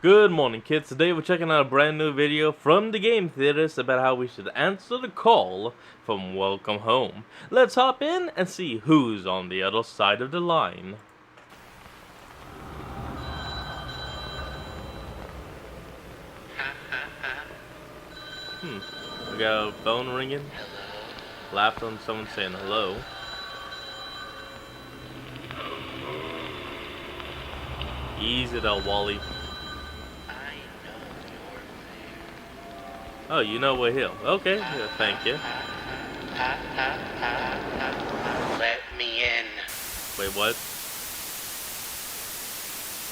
Good morning, kids. Today we're checking out a brand new video from the Game Theaters about how we should answer the call from Welcome Home. Let's hop in and see who's on the other side of the line. We got a phone ringing. Laughed on someone saying hello. Easy though, Wally. Oh, you know we're here. Okay, yeah, thank you. Let me in. Wait, what?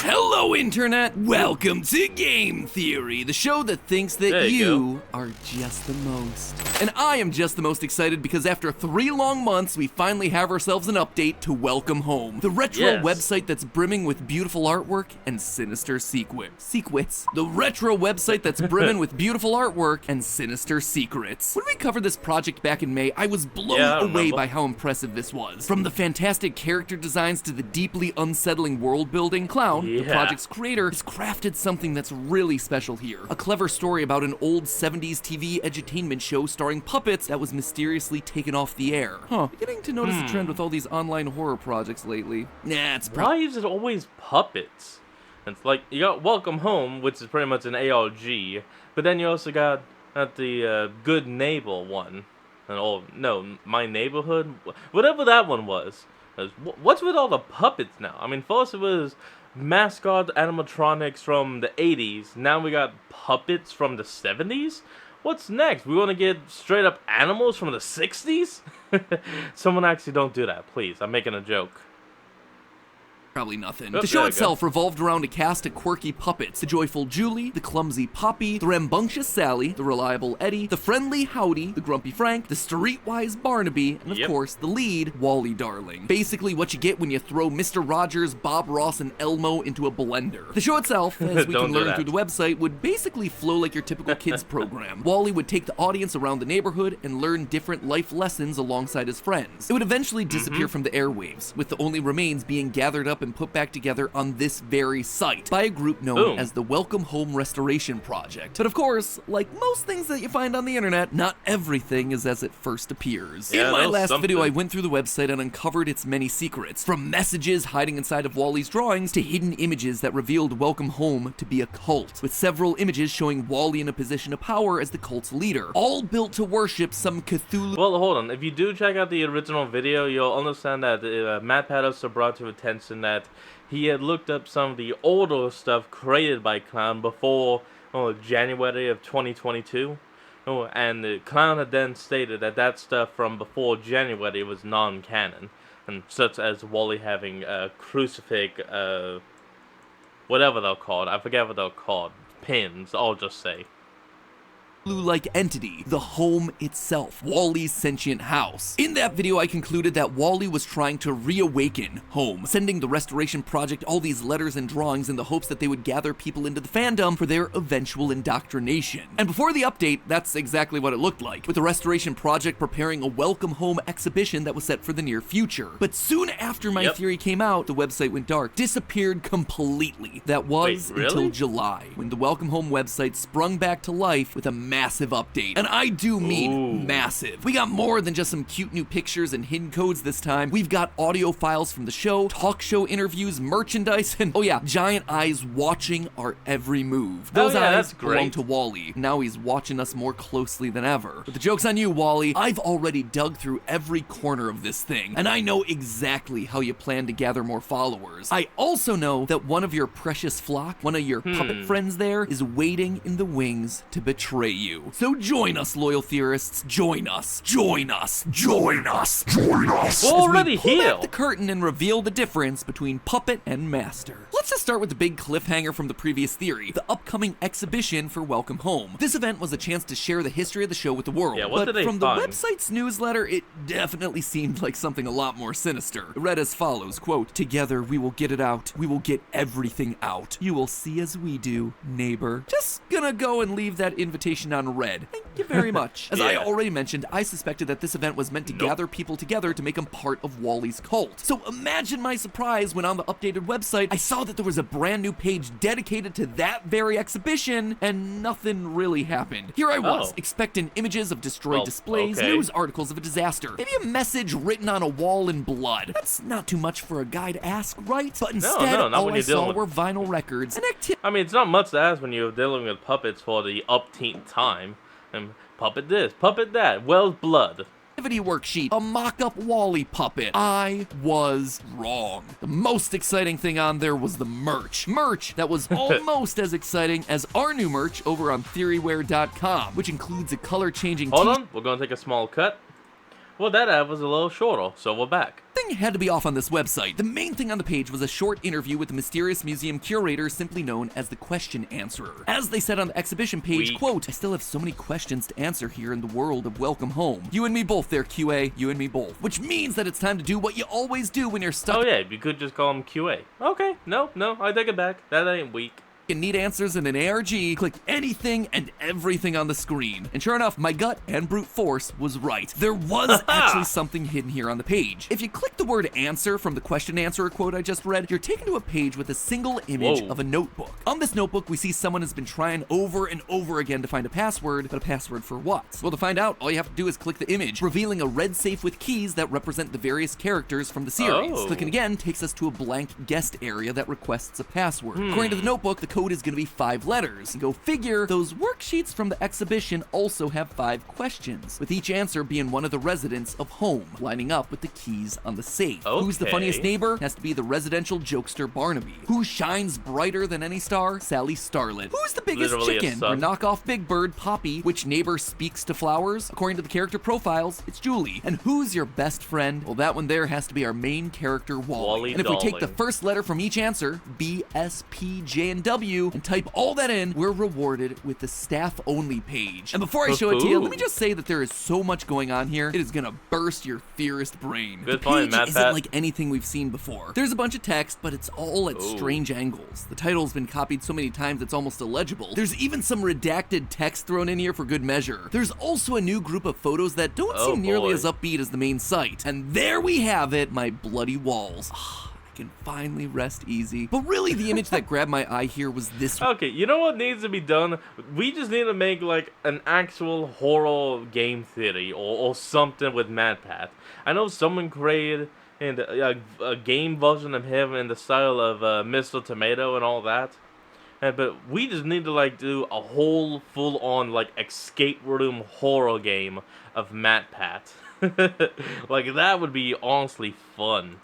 Hello, Internet! Welcome to Game Theory, the show that thinks that There you are just the most. And I am just the most excited because after 3 long months, we finally have ourselves an update to Welcome Home, the retro Yes. website that's brimming with beautiful artwork and sinister secrets. The retro website that's brimming with beautiful artwork and sinister secrets. When we covered this project back in May, I was blown Yeah, I away remember. by how impressive this was. From the fantastic character designs to the deeply unsettling world building, Clown, the Yeah. project's creator, has crafted something that's really special here. A clever story about an old 70s TV edutainment show starring puppets that was mysteriously taken off the air. Beginning to notice a trend with all these online horror projects lately. Nah, it's Why is it always puppets? It's like, you got Welcome Home, which is pretty much an ARG, but then you also got the Good Neighbor one. And, oh, no, My Neighborhood? Whatever that one was. What's with all the puppets now? I mean, first it was mascot animatronics from the 80s, now we got puppets from the 70s? What's next? We want to get straight up animals from the 60s? Someone actually don't do that, please. I'm making a joke. Probably nothing. Oh, The show there we itself revolved around a cast of quirky puppets. The joyful Julie, the clumsy Poppy, the rambunctious Sally, the reliable Eddie, the friendly Howdy, the grumpy Frank, the streetwise Barnaby, and of Yep. course, the lead, Wally Darling. Basically what you get when you throw Mr. Rogers, Bob Ross, and Elmo into a blender. The show itself, as we Don't can do learn that. through the website, would basically flow like your typical kids program. Wally would take the audience around the neighborhood and learn different life lessons alongside his friends. It would eventually disappear from the airwaves, with the only remains being gathered up and put back together on this very site by a group known Boom. as the Welcome Home Restoration Project. But of course, like most things that you find on the internet, not everything is as it first appears. Yeah, In my that was last video, I something. went through the website and uncovered its many secrets, from messages hiding inside of Wally's drawings to hidden images that revealed Welcome Home to be a cult, with several images showing Wally in a position of power as the cult's leader, all built to worship some Cthulhu. Well, hold on. If you do check out the original video, you'll understand that Matt Patterson brought to attention that he had looked up some of the older stuff created by Clown before January of 2022. And the Clown had then stated that that stuff from before January was non-canon. And such as Wally having a crucifix, whatever they're called. I forget what they're called. Pins, I'll just say. Like entity, the home itself, Wally's sentient house. In that video, I concluded that Wally was trying to reawaken home, sending the restoration project all these letters and drawings in the hopes that they would gather people into the fandom for their eventual indoctrination. And before the update, that's exactly what it looked like, with the restoration project preparing a Welcome Home exhibition that was set for the near future. But soon after my Yep. theory came out, the website went dark, disappeared completely. That was Wait, really? until July, when the Welcome Home website sprung back to life with a massive update. And I do mean Ooh. massive. We got more than just some cute new pictures and hidden codes this time. We've got audio files from the show, talk show interviews, merchandise, and oh yeah, giant eyes watching our every move. Those yeah, eyes that's belong great. to Wally. Now he's watching us more closely than ever. But the joke's on you, Wally. I've already dug through every corner of this thing, and I know exactly how you plan to gather more followers. I also know that one of your precious flock, one of your puppet friends there, is waiting in the wings to betray you. So join us, loyal theorists. Join us. Join us. Join us. Join us. We're As we already pull here. back the curtain and reveal the difference between puppet and master. Let's just start with the big cliffhanger from the previous theory, the upcoming exhibition for Welcome Home. This event was a chance to share the history of the show with the world. Yeah, what but did they from find? the website's newsletter, it definitely seemed like something a lot more sinister. It read as follows, quote, "Together we will get it out. We will get everything out. You will see as we do, neighbor." Just gonna go and leave that invitation on red. you very much. As I Yeah. already mentioned, I suspected that this event was meant to gather people together to make them part of Wally's cult. So imagine my surprise when on the updated website, I saw that there was a brand new page dedicated to that very exhibition, and nothing really happened. Here I was, Oh. expecting images of destroyed Well, displays, okay. news articles of a disaster, maybe a message written on a wall in blood. That's not too much for a guy to ask, right? But instead, not all when I you're dealing saw with- were vinyl records and activity. I mean, it's not much to ask when you're dealing with puppets for the upteenth time. And puppet this, puppet that, Well's blood. Worksheet, a mock-up Wally puppet. I was wrong. The most exciting thing on there was the merch. Merch that was almost as exciting as our new merch over on TheoryWear.com, which includes a color-changing Hold on, we're gonna take a small cut. Well, that ad was a little shorter, so we're back. Thing had to be off on this website. The main thing on the page was a short interview with the mysterious museum curator simply known as the Question Answerer. As they said on the exhibition page, Weak. quote, I still have so many questions to answer here in the world of Welcome Home. You and me both there, QA, you and me both. Which means that it's time to do what you always do when you're stuck Oh yeah, you could just call him QA. Okay, no, I take it back. That ain't weak. and need answers in an ARG, click anything and everything on the screen. And sure enough, my gut and brute force was right. There was actually something hidden here on the page. If you click the word answer from the question answerer quote I just read, you're taken to a page with a single image Whoa. of a notebook. On this notebook, we see someone has been trying over and over again to find a password, but a password for what? Well, to find out, all you have to do is click the image, revealing a red safe with keys that represent the various characters from the series. Oh. Clicking again takes us to a blank guest area that requests a password. According to the notebook, the code is going to be 5 letters. And go figure, those worksheets from the exhibition also have 5 questions, with each answer being one of the residents of home, lining up with the keys on the safe. Who's the Okay. funniest neighbor? Has to be the residential jokester Barnaby. Who shines brighter than any star? Sally Starlet. Who's the biggest Literally a chicken? Or sun. knockoff Big Bird Poppy? Which neighbor speaks to flowers? According to the character profiles, it's Julie. And who's your best friend? Well, that one there has to be our main character, Wally. Wally And if we take the Darling. first letter from each answer, B, S, P, J, and W, and type all that in, we're rewarded with the staff-only page. And before I show it to you, let me just say that there is so much going on here, it is gonna burst your theorist brain. Good the point, page Matt isn't Pat. like anything we've seen before. There's a bunch of text, but it's all at Ooh. strange angles. The title's been copied so many times it's almost illegible. There's even some redacted text thrown in here for good measure. There's also a new group of photos that don't Oh, seem nearly boy. as upbeat as the main site. And there we have it, my bloody walls. I can finally rest easy. But really, the image that grabbed my eye here was this Okay, you know what needs to be done? We just need to make like an actual horror game theory or something with Mad Pat. I know someone created a game version of him in the style of Mr. Tomato and all that. But we just need to like do a whole full-on like escape room horror game of Mad Pat. Like that would be honestly fun.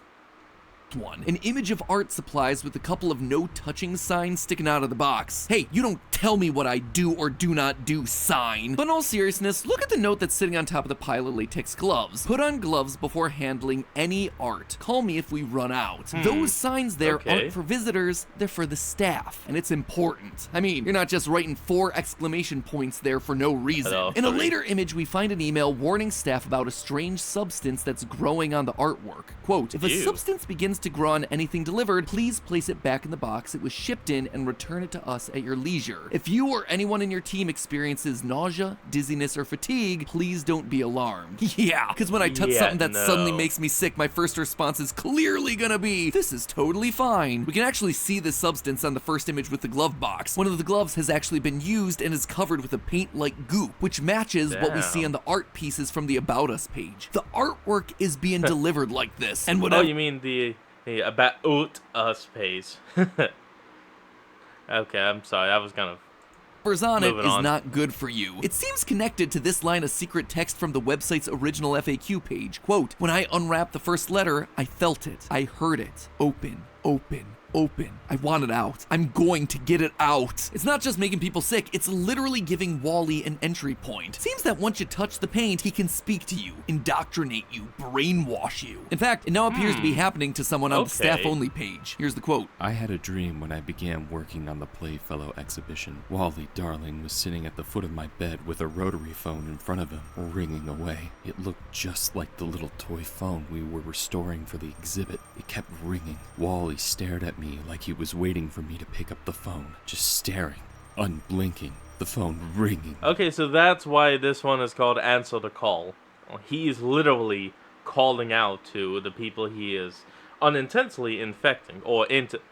one. An image of art supplies with a couple of no touching signs sticking out of the box. Hey, you don't tell me what I do or do not do sign. But in all seriousness, look at the note that's sitting on top of the pile of latex gloves. Put on gloves before handling any art. Call me if we run out. Those signs there Okay. aren't for visitors, they're for the staff. And it's important. I mean, you're not just writing 4 exclamation points there for no reason. Hello, In a sorry. later image, we find an email warning staff about a strange substance that's growing on the artwork. Quote, if a Ew. substance begins to grow on anything delivered, please place it back in the box it was shipped in and return it to us at your leisure. If you or anyone in your team experiences nausea, dizziness, or fatigue, please don't be alarmed. Yeah, because when I touch Yeah, something that suddenly no. makes me sick, my first response is clearly gonna be, this is totally fine. We can actually see the substance on the first image with the glove box. One of the gloves has actually been used and is covered with a paint-like goop, which matches what we see Damn. on the art pieces from the About Us page. The artwork is being delivered like this, and Oh, whatever. you mean the About Us page. Okay, I'm sorry. I was kind of... Whatever's on it Moving is on. not good for you. It seems connected to this line of secret text from the website's original FAQ page. Quote, when I unwrapped the first letter, I felt it. I heard it. Open, open, open. I want it out. I'm going to get it out. It's not just making people sick, it's literally giving Wally an entry point. Seems that once you touch the paint, he can speak to you, indoctrinate you, brainwash you. In fact, it now appears to be happening to someone on the Okay. staff-only page. Here's the quote. I had a dream when I began working on the Playfellow exhibition. Wally Darling was sitting at the foot of my bed with a rotary phone in front of him, ringing away. It looked just like the little toy phone we were restoring for the exhibit. It kept ringing. Wally stared at me like he was waiting for me to pick up the phone, just staring, unblinking. the phone ringing. Okay, so that's why this one is called Answer the Call. He's literally calling out to the people he is unintentionally infecting, or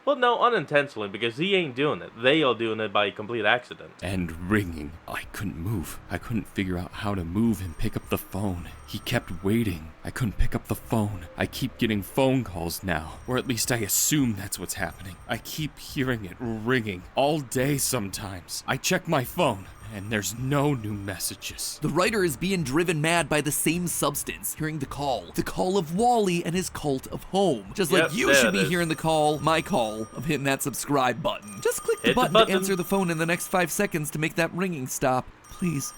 well, no, unintentionally, because he ain't doing it. They are doing it by complete accident. And ringing. I couldn't move. I couldn't figure out how to move and pick up the phone. He kept waiting. I couldn't pick up the phone. I keep getting phone calls now, or at least I assume that's what's happening. I keep hearing it ringing all day sometimes. I check my phone, and there's no new messages. The writer is being driven mad by the same substance, hearing the call of Wally and his cult of home. Just Yep, like you there should it be is. hearing my call of hitting that subscribe button. Just click the Hit the button button. to answer the phone in the next 5 seconds to make that ringing stop. Please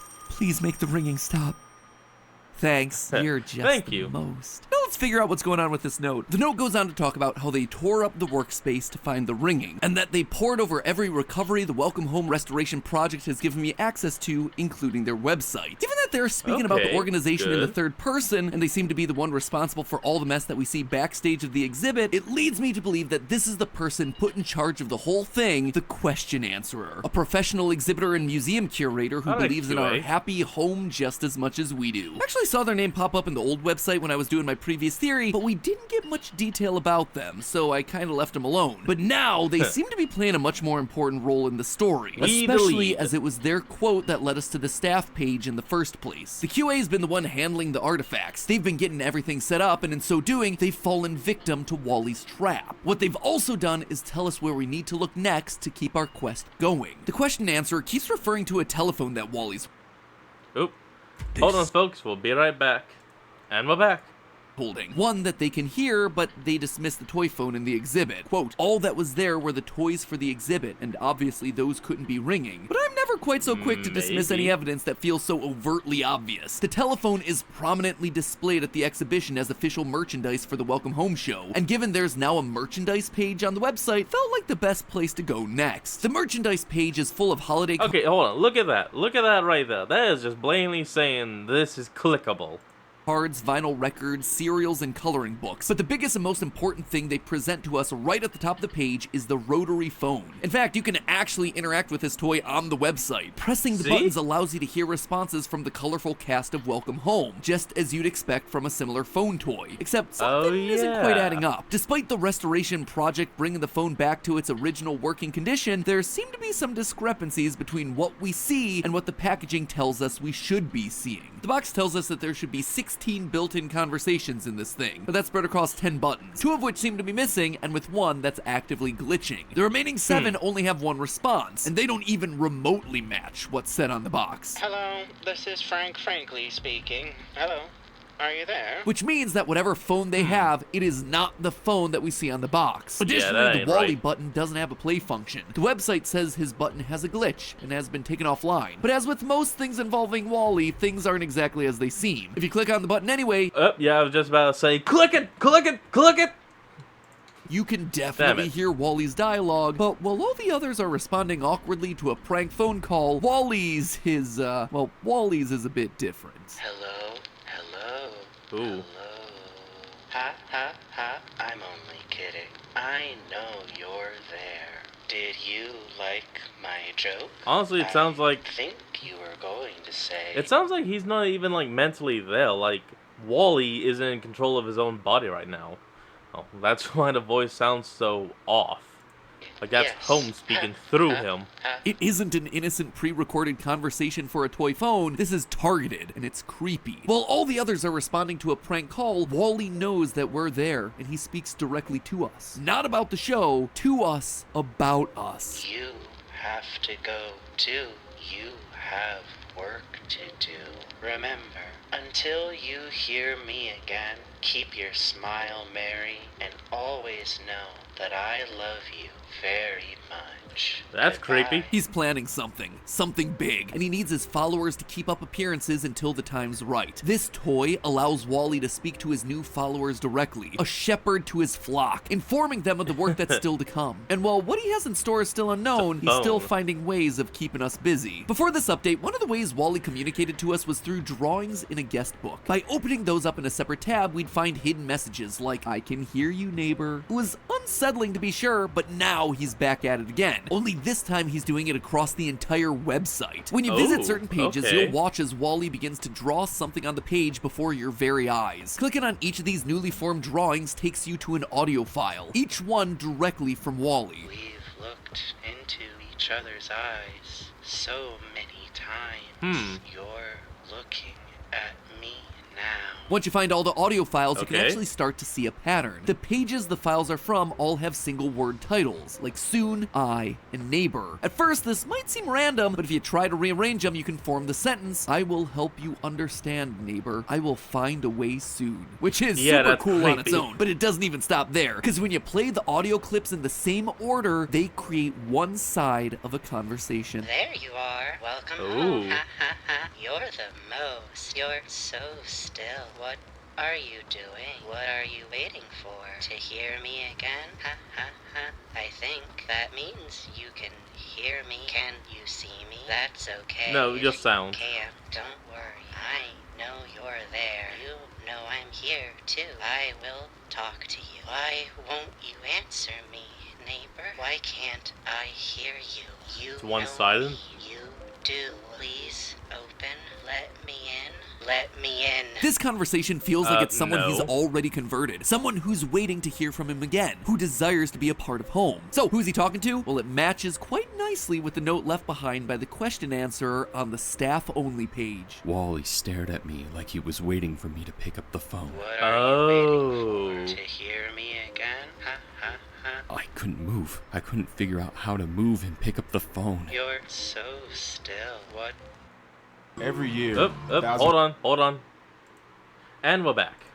make the ringing stop. Thanks, you're just Thank the you. most. Now let's figure out what's going on with this note. The note goes on to talk about how they tore up the workspace to find the ringing, and that they poured over every recovery the Welcome Home Restoration Project has given me access to, including their website. Given that they're speaking about the Okay, organization in the good. third person, and they seem to be the one responsible for all the mess that we see backstage of the exhibit, it leads me to believe that this is the person put in charge of the whole thing, the question answerer, a professional exhibitor and museum curator who I like believes in our QA. happy home just as much as we do. I actually saw their name pop up in the old website when I was doing my previous theory, but we didn't get much detail about them, so I kind of left them alone. But now they seem to be playing a much more important role in the story, We especially believe. as it was their quote that led us to the staff page in the first place. The QA has been the one handling the artifacts. They've been getting everything set up, and in so doing, they've fallen victim to Wally's trap. What they've also done is tell us where we need to look next to keep our quest going. The question answer keeps referring to a telephone that Wally's Oop. Hold on, folks. We'll be right back. And we're back. holding. One that they can hear, but they dismiss the toy phone in the exhibit. Quote, all that was there were the toys for the exhibit, and obviously those couldn't be ringing. But I'm never quite so quick to dismiss any Maybe. evidence that feels so overtly obvious. The telephone is prominently displayed at the exhibition as official merchandise for the Welcome Home show, and given there's now a merchandise page on the website, felt like the best place to go next. The merchandise page is full of holiday Okay, hold on. Look at that. Look at that right there. That is just blatantly saying this is clickable. cards, vinyl records, cereals, and coloring books. But the biggest and most important thing they present to us right at the top of the page is the rotary phone. In fact, you can actually interact with this toy on the website. Pressing the See? buttons allows you to hear responses from the colorful cast of Welcome Home, just as you'd expect from a similar phone toy. Except something isn't quite yeah. adding up. Despite the restoration project bringing the phone back to its original working condition, there seem to be some discrepancies between what we see and what the packaging tells us we should be seeing. The box tells us that there should be 16 built-in conversations in this thing, but that's spread across 10 buttons, 2 of which seem to be missing, and with 1 that's actively glitching. The remaining 7 only have 1 response, and they don't even remotely match what's said on the box. Hello, this is Frank Frankly speaking. Hello, are you there? Which means that whatever phone they have, it is not the phone that we see on the box. Additionally, that the ain't Wally right. button doesn't have a play function. The website says his button has a glitch and has been taken offline. But as with most things involving Wally, things aren't exactly as they seem. If you click on the button anyway, Yeah, I was just about to say, click it, click it, click it. you can definitely it. hear Wally's dialogue, but while all the others are responding awkwardly to a prank phone call, Wally's is a bit different. Hello, hello, Ooh. hello. Ha ha ha, I'm only kidding. I know you're there. Did you like my joke? Honestly, it sounds like I think you were going to say... it sounds like he's not even like mentally there. Like Wally isn't in control of his own body right now. Oh, that's why the voice sounds so off. Like that's Yes. home speaking through him. It isn't an innocent pre-recorded conversation for a toy phone, this is targeted, and it's creepy. While all the others are responding to a prank call, Wally knows that we're there, and he speaks directly to us. Not about the show, to us, about us. You have to go too. You have work to do. Remember, until you hear me again, keep your smile merry and always know that I love you very much. That's Goodbye. creepy. He's planning something big, and he needs his followers to keep up appearances until the time's right. This toy allows Wally to speak to his new followers directly, a shepherd to his flock, informing them of the work that's still to come. And while what he has in store is still unknown, he's still phone. finding ways of keeping us busy. Before this update, one of the ways ways Wally communicated to us was through drawings in a guest book. By opening those up in a separate tab, we'd find hidden messages like, "I can hear you, neighbor." It was unsettling to be sure, but now he's back at it again. Only this time he's doing it across the entire website. When you visit certain pages, okay. you'll watch as Wally begins to draw something on the page before your very eyes. Clicking on each of these newly formed drawings takes you to an audio file, each one directly from Wally. We've looked into each other's eyes so many times. You're looking at me now. Once you find all the audio files, you can Okay. actually start to see a pattern. The pages the files are from all have single word titles, like soon, I, and neighbor. At first, this might seem random, but if you try to rearrange them, you can form the sentence, "I will help you understand, neighbor. I will find a way soon." Which is Yeah, super that's cool on its creepy. own, but it doesn't even stop there. Because when you play the audio clips in the same order, they create one side of a conversation. There you are. Welcome Ooh. home. Ha ha ha. You're the most. You're so still. What are you doing? What are you waiting for? To hear me again? Ha ha ha. I think that means you can hear me. Can you see me? That's okay. No, if just sound. You can't. Don't worry. I know you're there. You know I'm here too. I will talk to you. Why won't you answer me, neighbor? Why can't I hear you? You It's know one-sided? me. You do. Please open. Let me in. Let me in. This conversation feels like it's someone he's no. already converted. Someone who's waiting to hear from him again, who desires to be a part of home. So, who's he talking to? Well, it matches quite nicely with the note left behind by the question answerer on the staff-only page. Wally stared at me like he was waiting for me to pick up the phone. What are you waiting Oh. for? To hear me again? Ha ha ha. I couldn't move. I couldn't figure out how to move and pick up the phone. You're so still. What Every year. Up, thousands- hold on. And we're back.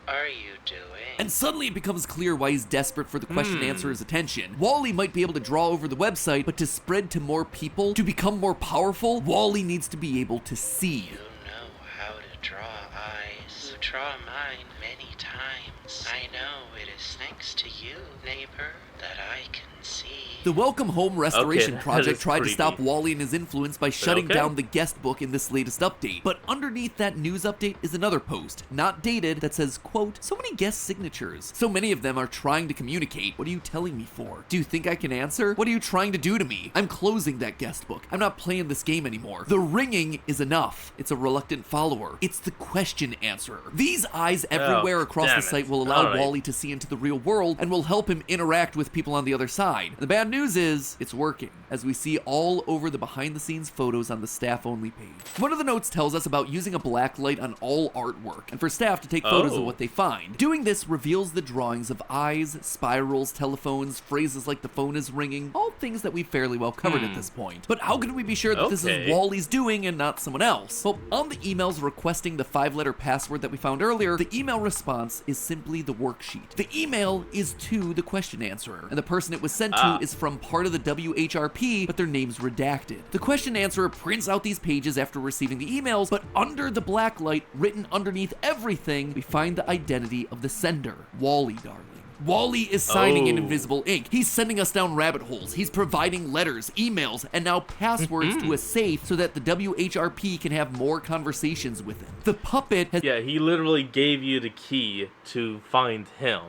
are you doing? And suddenly it becomes clear why he's desperate for the question answerer's attention. Wally might be able to draw over the website, but to spread to more people, to become more powerful, Wally needs to be able to see. You know how to draw eyes. You draw mine many times. I know it is thanks to you, neighbor, that I can see. The Welcome Home Restoration that Project is tried to creepy. stop Wally and his influence by shutting okay. down the guest book in this latest update. But underneath that news update is another post, not dated, that says, quote, "So many guest signatures. So many of them are trying to communicate. What are you telling me for? Do you think I can answer? What are you trying to do to me? I'm closing that guest book. I'm not playing this game anymore. The ringing is enough. It's a reluctant follower. It's the question answerer." These eyes everywhere across damn the it. site will allow Alright. Wally to see into the real world and will help him interact with people on the other side. The bad news is, it's working, as we see all over the behind-the-scenes photos on the staff-only page. One of the notes tells us about using a black light on all artwork, and for staff to take photos of Oh. what they find. Doing this reveals the drawings of eyes, spirals, telephones, phrases like the phone is ringing, all things that we've fairly well covered at this point. But how can we be sure that this is Okay. Wally's doing and not someone else? Well, on the emails requesting the 5-letter password that we found earlier, the email response is simply the worksheet. The email is to the question answerer, and the person it was sent to is from part of the WHRP, but their name's redacted. The question answerer prints out these pages after receiving the emails, but under the black light, written underneath everything, we find the identity of the sender, Wally, darling. Wally is signing in Oh. invisible ink. He's sending us down rabbit holes. He's providing letters, emails, and now passwords to a safe so that the WHRP can have more conversations with him. The puppet has Yeah, he literally gave you the key to find him.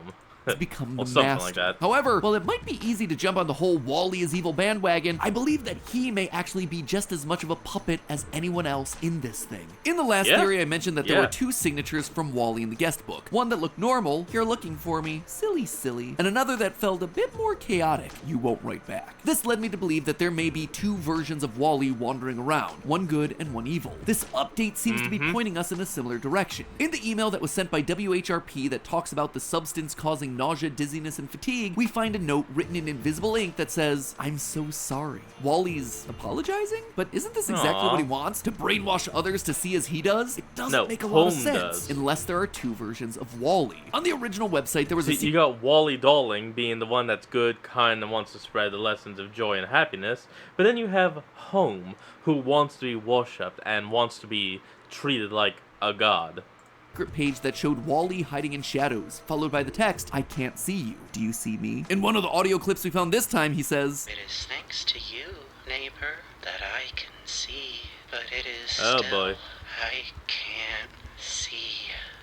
become Well, the something master. like that. However, while it might be easy to jump on the whole Wally is evil bandwagon, I believe that he may actually be just as much of a puppet as anyone else in this thing. In the last Yeah. theory, I mentioned that there Yeah. were 2 signatures from Wally in the guest book. One that looked normal, "You're looking for me, silly, silly," and another that felt a bit more chaotic, "You won't write back." This led me to believe that there may be 2 versions of Wally wandering around, one good and one evil. This update seems to be pointing us in a similar direction. In the email that was sent by WHRP that talks about the substance causing nausea, dizziness, and fatigue, we find a note written in invisible ink that says, "I'm so sorry." Wally's apologizing? But isn't this exactly Aw. what he wants? To brainwash others to see as he does? It doesn't No, make a lot of Home sense. does. Unless there are 2 versions of Wally. On the original website, there was a See, you got Wally Darling being the one that's good, kind, and wants to spread the lessons of joy and happiness. But then you have Home, who wants to be worshipped and wants to be treated like a god. secret page that showed Wally hiding in shadows, followed by the text, "I can't see you. Do you see me?" In one of the audio clips we found this time, he says, "It is thanks to you, neighbor, that I can see, but it is Oh, still boy. I can't see."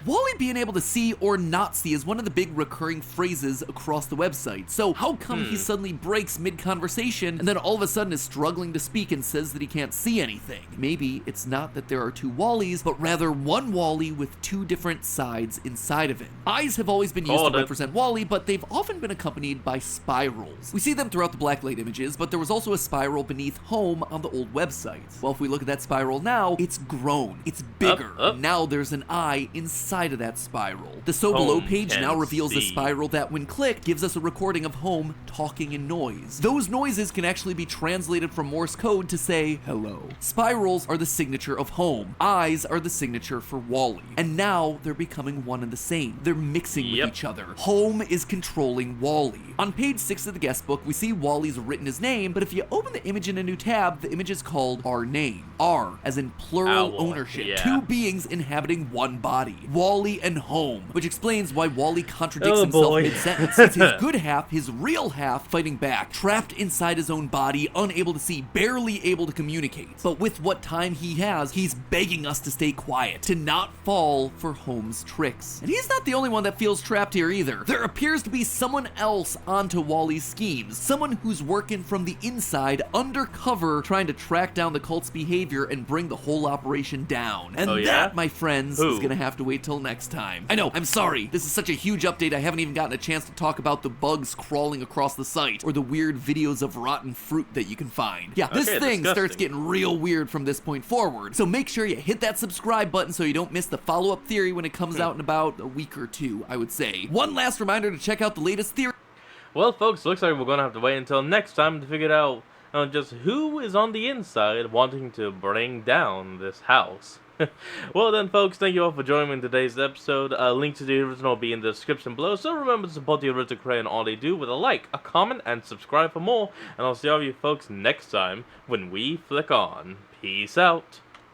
Wally being able to see or not see is one of the big recurring phrases across the website. So how come he suddenly breaks mid-conversation and then all of a sudden is struggling to speak and says that he can't see anything? Maybe it's not that there are two Wallys, but rather one Wally with two different sides inside of him. Eyes have always been used to represent Wally, but they've often been accompanied by spirals. We see them throughout the blacklight images, but there was also a spiral beneath home on the old websites. Well, if we look at that spiral now, it's grown, it's bigger. Up. Now there's an eye inside of that spiral. The So Below Home page can now reveals a see. spiral that, when clicked, gives us a recording of Home talking in noise. Those noises can actually be translated from Morse code to say hello. Spirals are the signature of Home. Eyes are the signature for Wally. And now they're becoming one and the same. They're mixing with each other. Home is controlling Wally. On page 6 of the guest book, we see Wally's written his name, but if you open the image in a new tab, the image is called Our Name. R, as in plural Owl, ownership. yeah. Two beings inhabiting one body. Wally and Home, which explains why Wally contradicts himself mid-sentence. It's his good half, his real half, fighting back, trapped inside his own body, unable to see, barely able to communicate. But with what time he has, he's begging us to stay quiet, to not fall for Home's tricks. And he's not the only one that feels trapped here either. There appears to be someone else onto Wally's schemes, someone who's working from the inside, undercover, trying to track down the cult's behavior and bring the whole operation down. And that, my friends, is gonna have to wait till next time. I know, I'm sorry, this is such a huge update I haven't even gotten a chance to talk about the bugs crawling across the site, or the weird videos of rotten fruit that you can find. Yeah, this thing starts getting real weird from this point forward, so make sure you hit that subscribe button so you don't miss the follow-up theory when it comes out in about a week or two, I would say. One last reminder to check out the latest theory. Well, folks, looks like we're gonna have to wait until next time to figure out just who is on the inside wanting to bring down this house. Well then, folks, thank you all for joining me in today's episode. A link to the original will be in the description below, so remember to support the original creator and all they do with a like, a comment, and subscribe for more. And I'll see all you folks next time when we flick on. Peace out.